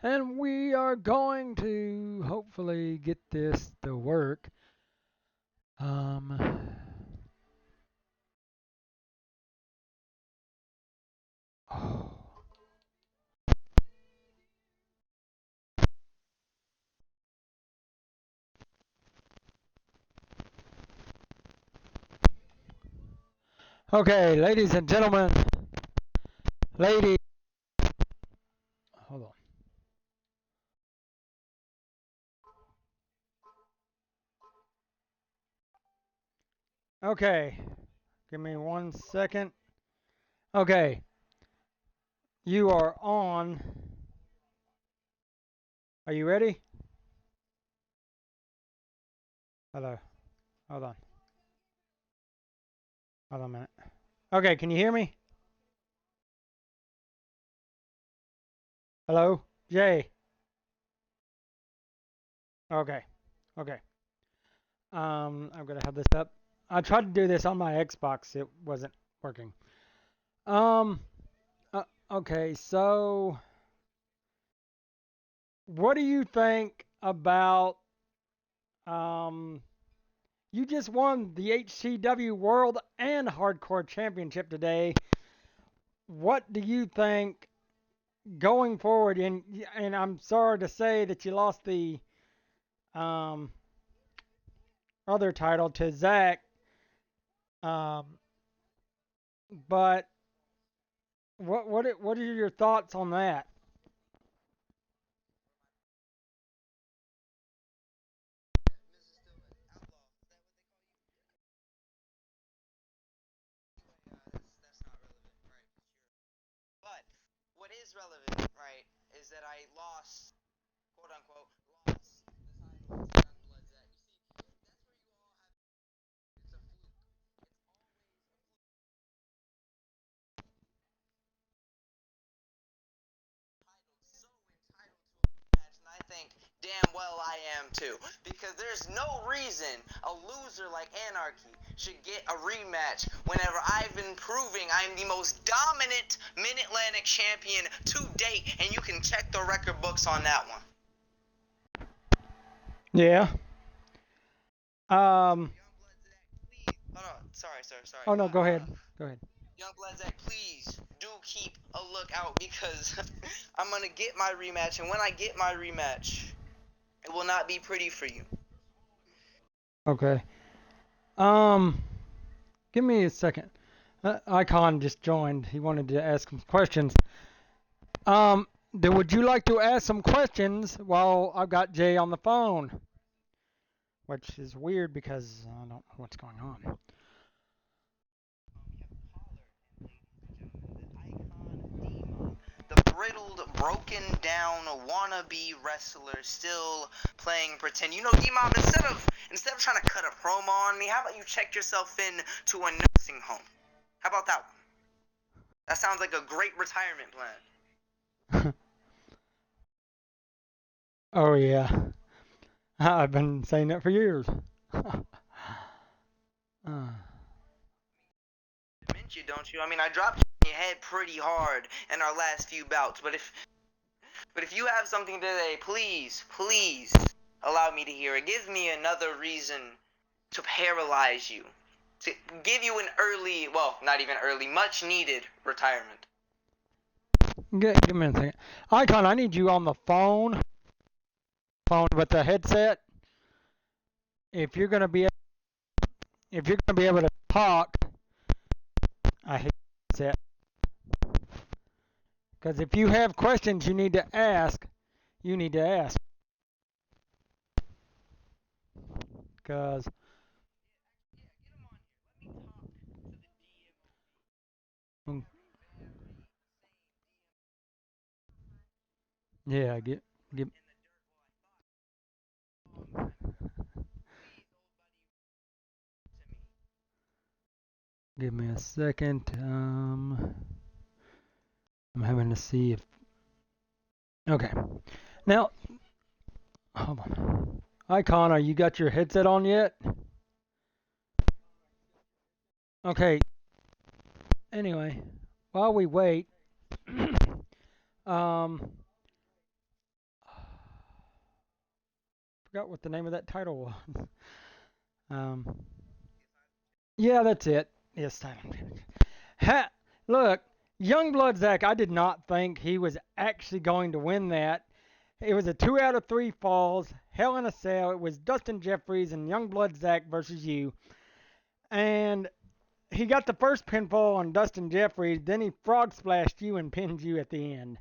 And we are going to hopefully get this to work. Um, oh. Okay, ladies and gentlemen, lady, hold on. Okay, give me 1 second. Okay, you are on. Are you ready? Hello. Hold on. Hold on a minute. Okay, can you hear me? Hello? Jay. Okay. Okay. I'm gonna have this up. I tried to do this on my Xbox. It wasn't working. Um, okay, so what do you think about um you just won the HCW World and Hardcore Championship today. What do you think going forward and I'm sorry to say that you lost the um other title to Zach, um but what are your thoughts on that? But what is relevant, right, is that I lost, quote unquote, lost the title to Youngblood's Act. You see, that's where you all have it's a fluke. It's always so entitled to a rematch, and I think damn well I am too. Because there's no reason a loser like Anarchy should get a rematch whenever I've been proving I'm the most dominant Mid-Atlantic champion to date, and you can check the record books on that one. Yeah. Um Youngblood's Act, please. Oh no, sorry. oh no, go ahead. Go ahead. Youngblood's Act, please do keep a lookout because I'm gonna get my rematch, and when I get my rematch, it will not be pretty for you. Okay. Um give me a second. Icon just joined. He wanted to ask some questions. Then would you like to ask some questions while I've got Jay on the phone? Which is weird because I don't know what's going on. The brittled, broken down wannabe wrestler still playing pretend. You know, D-Mob, instead of trying to cut a promo on me, how about you check yourself in to a nursing home? How about that one? That sounds like a great retirement plan. Oh yeah, I've been saying that for years. uh, Dementia, don't you? I mean, I dropped you on your head pretty hard in our last few bouts, but if you have something today, please allow me to hear it. Give me another reason to paralyze you, to give you an early, well, not even early, much needed retirement. give me a second. Icon, I need you on the phone with the headset. If you're gonna be if you're gonna be able to talk, I hate headset. Because if you have questions you need to ask, you need to ask. Because yeah, get give me a second. I'm having to see if okay. Now, hold on. Icon, are you got your headset on yet? Okay. Anyway, while we wait, um, forgot what the name of that title was. Um, yeah, that's it. Yes, title. Ha, look, Youngblood Zach, I did not think he was actually going to win that. It was a 2 out of 3 falls, Hell in a Cell. It was Dustin Jeffries and Youngblood Zach versus you. And he got the first pinfall on Dustin Jeffries, then he frog splashed you and pinned you at the end.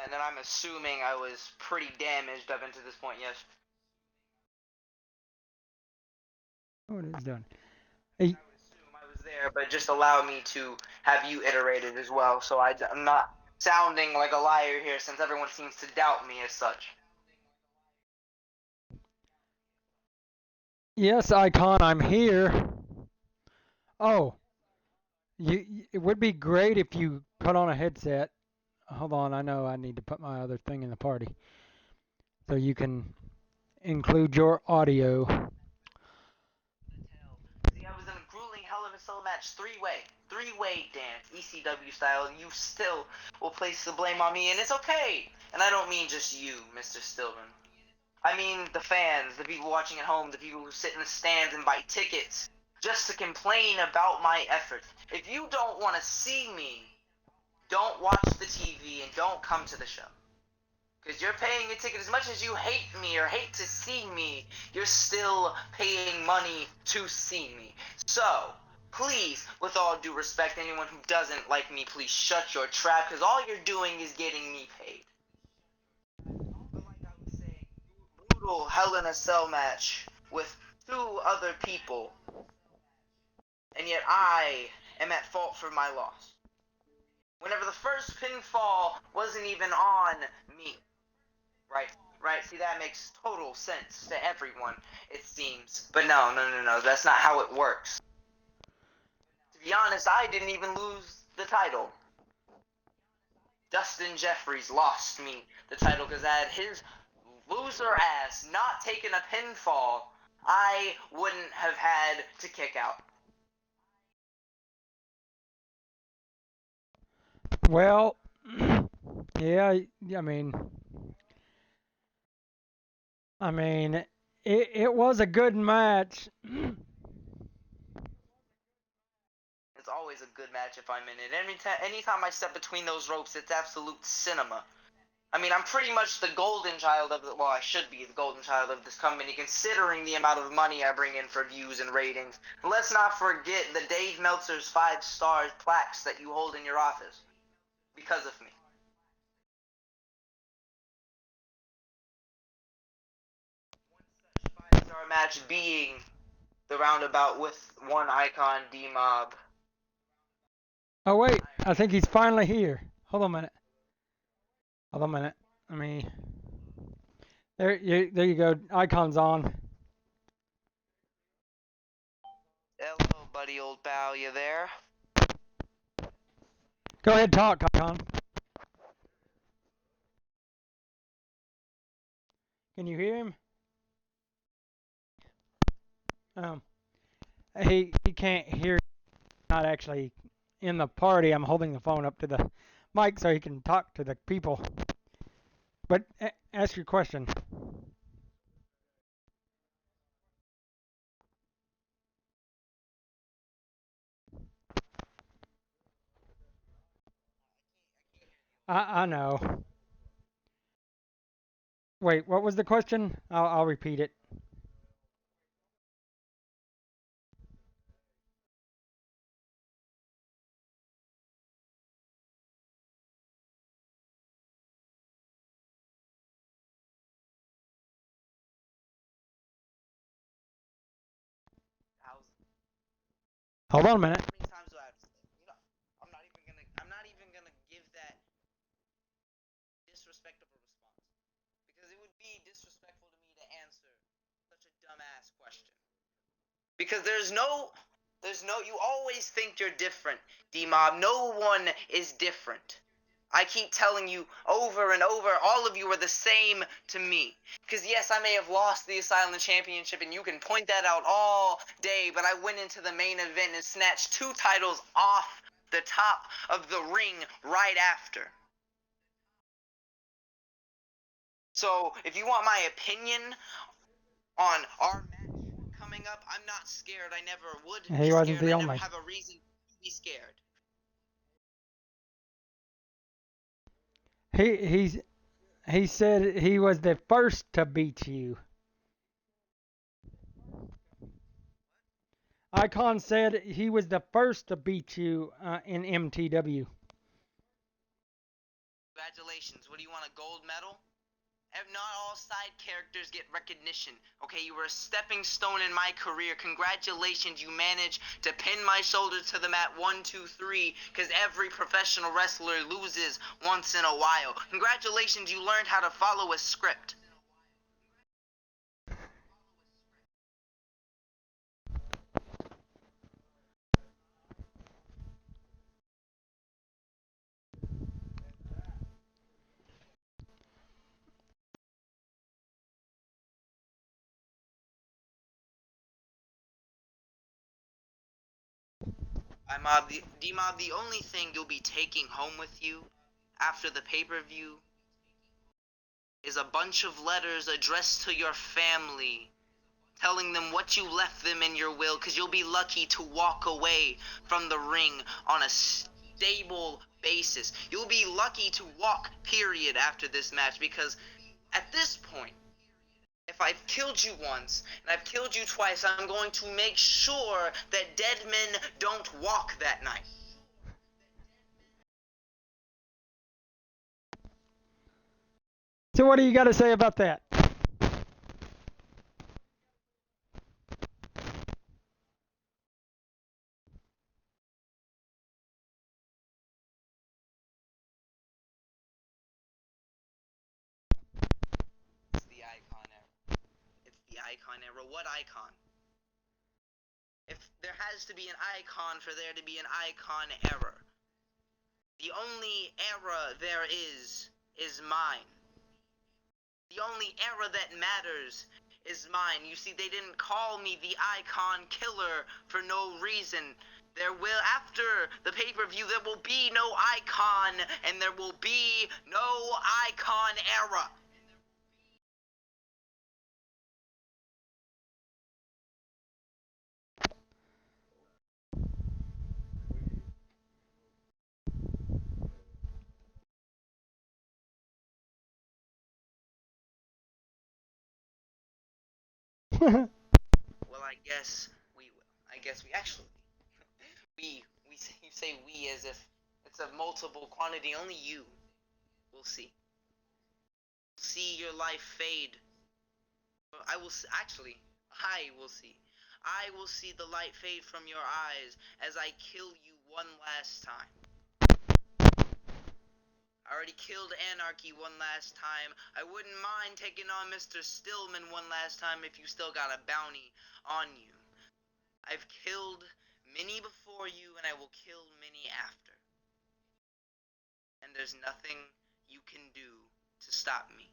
And then I'm assuming I was pretty damaged up until this point, yes. What is done? I would assume I was there, but just allow me to have you iterated as well, so I'm not sounding like a liar here since everyone seems to doubt me as such. Yes, Icon, I'm here. Oh, it would be great if you put on a headset. Hold on, I know I need to put my other thing in the party so you can include your audio. See, I was in a grueling Hell of a Cell match, three-way dance, ECW style, and you still will place the blame on me, and it's okay. And I don't mean just you, Mr. Stillman. I mean the fans, the people watching at home, the people who sit in the stands and buy tickets just to complain about my effort. If you don't want to see me, don't watch the TV and don't come to the show. Because you're paying a ticket as much as you hate me or hate to see me, you're still paying money to see me. So, please, with all due respect, anyone who doesn't like me, please shut your trap, because all you're doing is getting me paid. But like I was saying, brutal Hell in a Cell match with 2 other people, and yet I am at fault for my loss. Whenever the first pinfall wasn't even on me. Right, right. See, that makes total sense to everyone, it seems. But no, that's not how it works. To be honest, I didn't even lose the title. Dustin Jeffries lost me the title because had his loser ass not taken a pinfall, I wouldn't have had to kick out. Well, yeah, I mean, it was a good match. It's always a good match if I'm in it. Anytime I step between those ropes, it's absolute cinema. I mean, I'm pretty much the golden child of well, I should be the golden child of this company, considering the amount of money I bring in for views and ratings. And let's not forget the Dave Meltzer's 5 stars plaques that you hold in your office because of me. One such 5-star match being the roundabout with one icon, D-Mob. Oh wait, I think he's finally here. Hold on a minute. Hold on a minute. Let me. There you go. Icon's on. Hello, buddy, old pal, you there? Go ahead, talk, Icon. Can you hear him? Um, he can't hear. Not actually in the party. I'm holding the phone up to the mic so he can talk to the people. But ask your question. I know. Wait, what was the question? I'll repeat it. How's Hold on a minute. How many times do I have to say? I'm not even gonna give that disrespectful response because it would be disrespectful to me to answer such a dumbass question. Because you always think you're different, D-Mob. No one is different. I keep telling you over and over, all of you are the same to me. Because yes, I may have lost the Asylum Championship, and you can point that out all day, but I went into the main event and snatched 2 titles off the top of the ring right after. So if you want my opinion on our match coming up, I'm not scared. I never would be He wasn't scared. the I never only. have a reason to be scared. He he said he was the first to beat you. Icon said he was the first to beat you in MTW. Congratulations. What do you want, a gold medal? Not all side characters get recognition. Okay, you were a stepping stone in my career. Congratulations, you managed to pin my shoulder to the mat 1, 2, 3, because every professional wrestler loses once in a while. Congratulations, you learned how to follow a script. D-Mob, the only thing you'll be taking home with you after the pay-per-view is a bunch of letters addressed to your family telling them what you left them in your will, because you'll be lucky to walk away from the ring on a stable basis. You'll be lucky to walk, period, after this match, because at this point, if I've killed you once and I've killed you twice, I'm going to make sure that dead men don't walk that night. So what do you got to say about that? It's the icon era. It's the icon era. What icon? If there has to be an icon for there to be an icon era, the only era there is mine. The only era that matters is mine. You see, they didn't call me the icon killer for no reason. There will, after the pay-per-view, there will be no icon, and there will be no icon era. Well, I guess we actually, you say we as if it's a multiple quantity. Only you will see. See your life fade. I will actually, I will see. I will see the light fade from your eyes as I kill you one last time. I already killed Anarchy one last time. I wouldn't mind taking on Mr. Stillman one last time if you still got a bounty on you. I've killed many before you, and I will kill many after. And there's nothing you can do to stop me.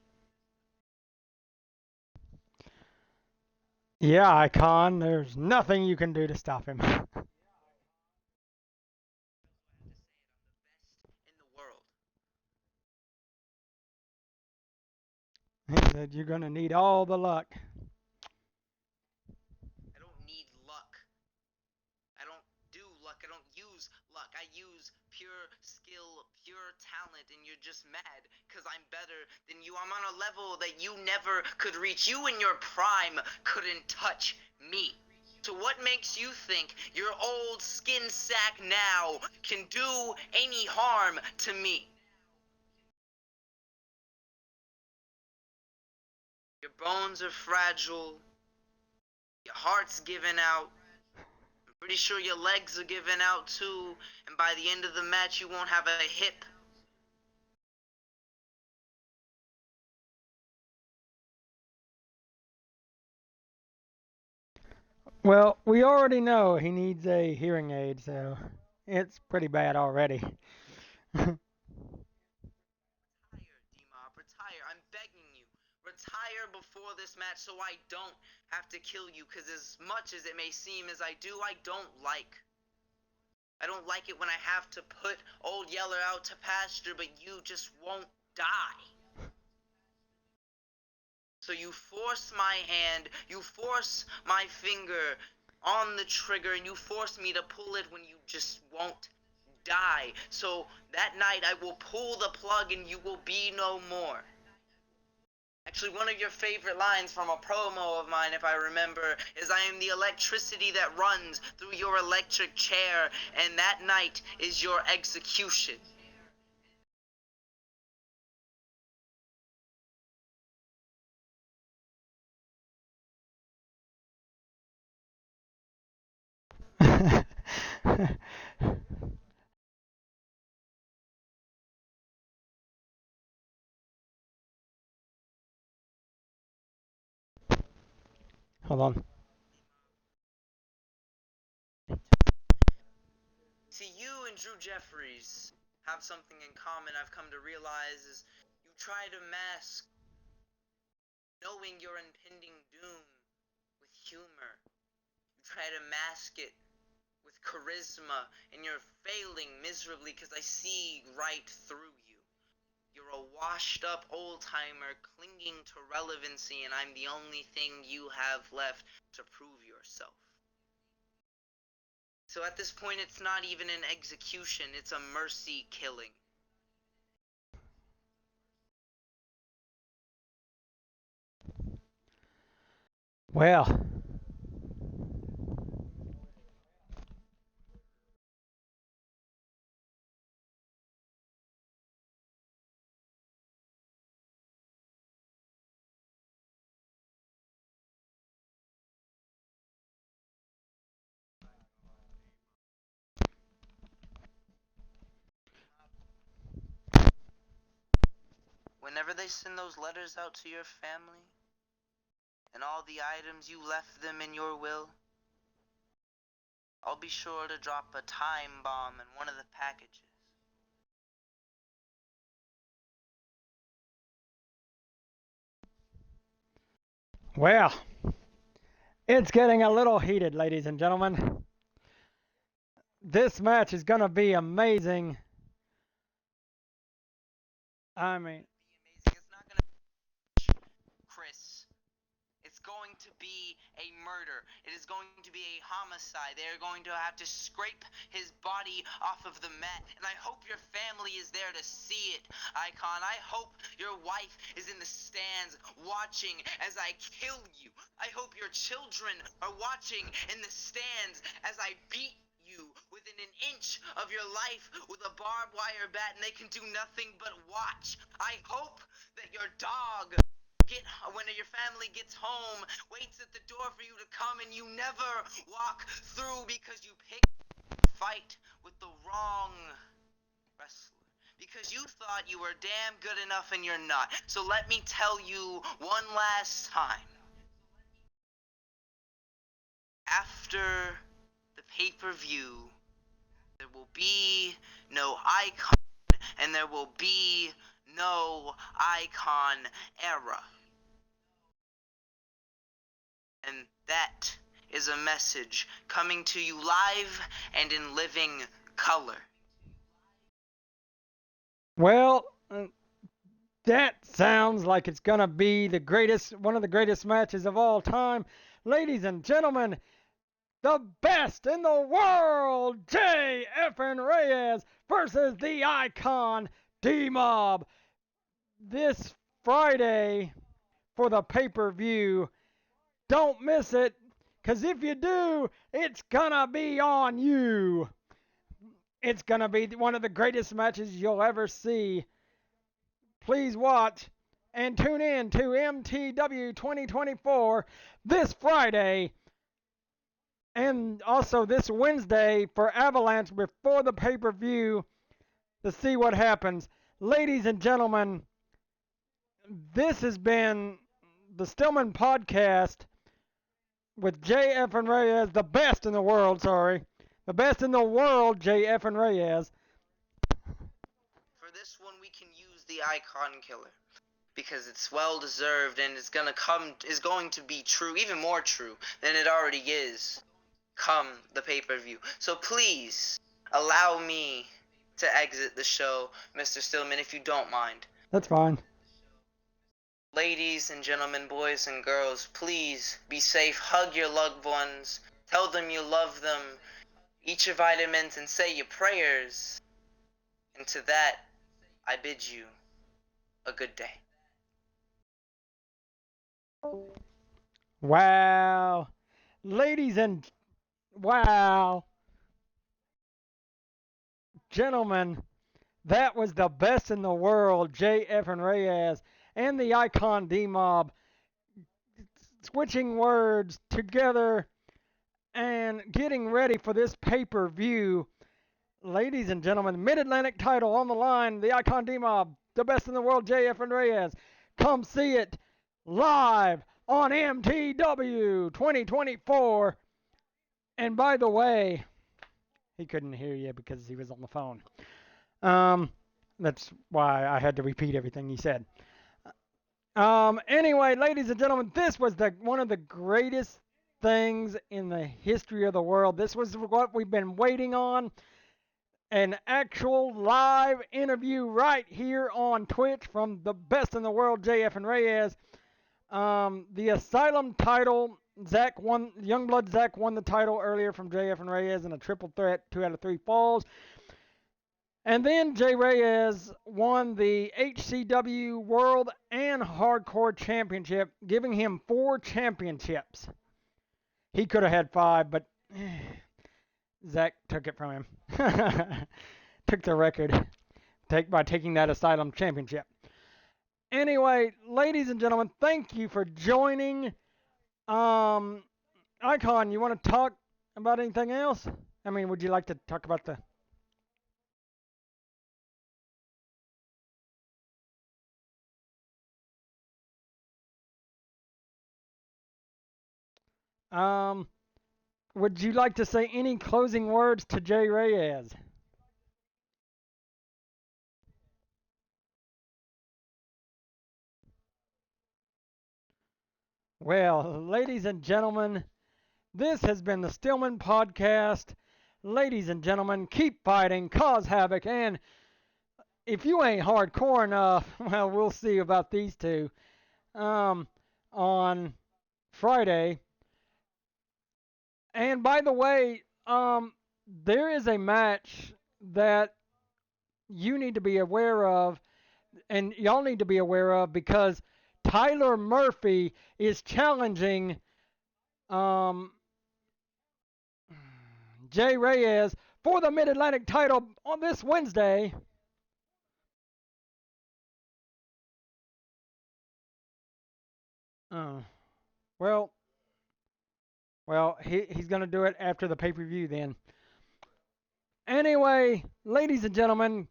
Yeah, Icon, there's nothing you can do to stop him. In the world. He said you're going to need all the luck. I don't need luck. I don't do luck. I don't use luck. I use pure skill, pure talent, and you're just mad because I'm better than you. I'm on a level that you never could reach. You in your prime couldn't touch me. So what makes you think your old skin sack now can do any harm to me? Your bones are fragile. Your heart's given out. Pretty sure your legs are giving out too, and by the end of the match you won't have a hip. Well, we already know he needs a hearing aid, so it's pretty bad already. Retire, D-Mob, retire. I'm begging you. Retire before this match so I don't have to kill you, because as much as it may seem as I do, I don't like. I don't like it when I have to put Old Yeller out to pasture, but you just won't die. So you force my hand, you force my finger on the trigger, and you force me to pull it when you just won't die. So that night I will pull the plug and you will be no more. Actually, one of your favorite lines from a promo of mine, if I remember, is I am the electricity that runs through your electric chair, and that night is your execution. Hold on. See, you and Drew Jeffries have something in common I've come to realize is you try to mask knowing your impending doom with humor. You try to mask it with charisma, and you're failing miserably because I see right through you. You're a washed up old timer clinging to relevancy, and I'm the only thing you have left to prove yourself. So at this point, it's not even an execution, it's a mercy killing. Well, Whenever they send those letters out to your family, and all the items you left them in your will, I'll be sure to drop a time bomb in one of the packages. well, it's getting a little heated, ladies and gentlemen. This match is going to be amazing. I mean, Amazing. It's not gonna be Chris. It's going to be a murder. It is going to be a homicide. They are going to have to scrape his body off of the mat. And I hope your family is there to see it, Icon. I hope your wife is in the stands watching as I kill you. I hope your children are watching in the stands as I beat you within an inch of your life with a barbed wire bat, and they can do nothing but watch. I hope that your dog when your family gets home, waits at the door for you to come, and you never walk through because you picked a fight with the wrong wrestler. Because you thought you were damn good enough and you're not. So let me tell you one last time. After the pay-per-view, there will be no Icon, and there will be no Icon era. And that is a message coming to you live and in living color. well, that sounds like it's going to be one of the greatest matches of all time. Ladies and gentlemen, the best in the world, JF and Reyes versus the Icon D-Mob. This Friday for the pay-per-view. Don't miss it, because if you do, it's going to be on you. It's going to be one of the greatest matches you'll ever see. Please watch and tune in to MTW 2024 this Friday and also this Wednesday for Avalanche before the pay-per-view to see what happens. Ladies and gentlemen, this has been the Stillman Podcast with JF and Reyes, the best in the world, sorry. The best in the world, JF and Reyes. For this one, we can use the Icon Killer because it's well deserved and is going to be true, even more true than it already is come the pay-per-view. So please allow me to exit the show, Mr. Stillman, if you don't mind. That's fine. Ladies and gentlemen, boys and girls, please be safe. Hug your loved ones. Tell them you love them. Eat your vitamins and say your prayers. And to that, I bid you a good day. Wow. Ladies and wow, gentlemen, that was the best in the world, JF and Reyes and the Icon D Mob switching words together and getting ready for this pay-per-view. Ladies and gentlemen, Mid-Atlantic title on the line, the Icon D Mob, the best in the world, JF and Reyes. Come see it live on MTW 2024. And by the way, he couldn't hear you because he was on the phone. Um, that's why I had to repeat everything he said. Anyway, ladies and gentlemen, this was one of the greatest things in the history of the world. This was what we've been waiting on. An actual live interview right here on Twitch from the best in the world, JF and Reyes. The Asylum title, Zach won. Youngblood Zach won the title earlier from JF and Reyes in a triple threat, 2 out of 3 falls. And then Jay Reyes won the HCW World and Hardcore Championship, giving him 4 championships. He could have had 5, but Zach took it from him. Took the record by taking that Asylum Championship. Anyway, ladies and gentlemen, thank you for joining. Icon, you want to talk about anything else? I mean, would you like to talk about the... Um, would you like to say any closing words to Jay Reyes? Well, ladies and gentlemen, this has been the Stillman Podcast. Ladies and gentlemen, keep fighting, cause havoc, and if you ain't hardcore enough, well, we'll see about these two. On Friday. And by the way, there is a match that you need to be aware of, and y'all need to be aware of because Tyler Murphy is challenging um, Jay Reyes for the Mid Atlantic title on this Wednesday. Uh, well, he's going to do it after the pay per view then. Anyway, ladies and gentlemen,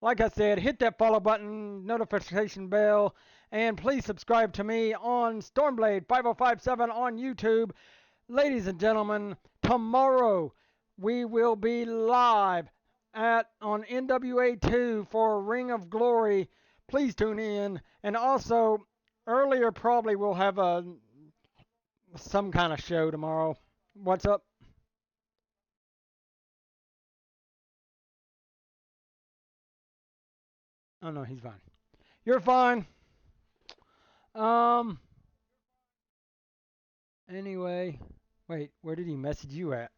like I said, hit that follow button, notification bell, and please subscribe to me on Stormblade 5057 on YouTube. Ladies and gentlemen, tomorrow we will be live on NWA2 for Ring of Glory. Please tune in. And also, earlier probably we'll have some kind of show tomorrow. What's up? Oh no, he's fine. You're fine. Um. Anyway, wait, where did he message you at?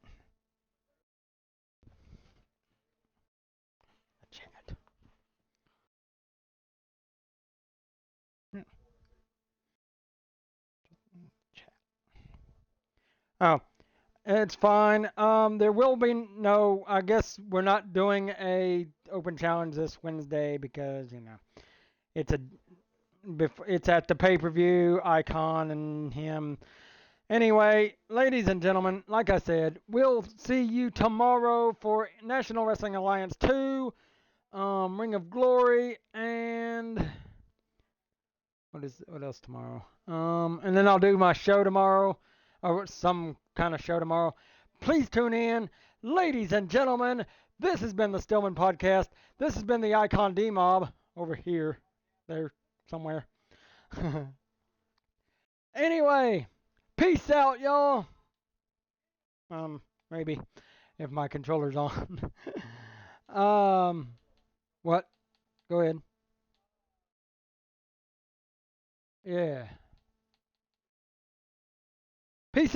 Chat. Hmm, chat. Oh, it's fine. There will be no. I guess we're not doing a open challenge this Wednesday because it's a it's at the pay-per-view icon and him. Anyway, ladies and gentlemen, like I said, we'll see you tomorrow for National Wrestling Alliance 2, Ring of Glory, and what else tomorrow? And then I'll do my show tomorrow, or some kind of show tomorrow. Please tune in, ladies and gentlemen. This has been the Stillman Podcast. This has been the Icon D Mob over here, there somewhere. Anyway, peace out, y'all. Maybe if my controller's on. What? Go ahead. Yeah. Peace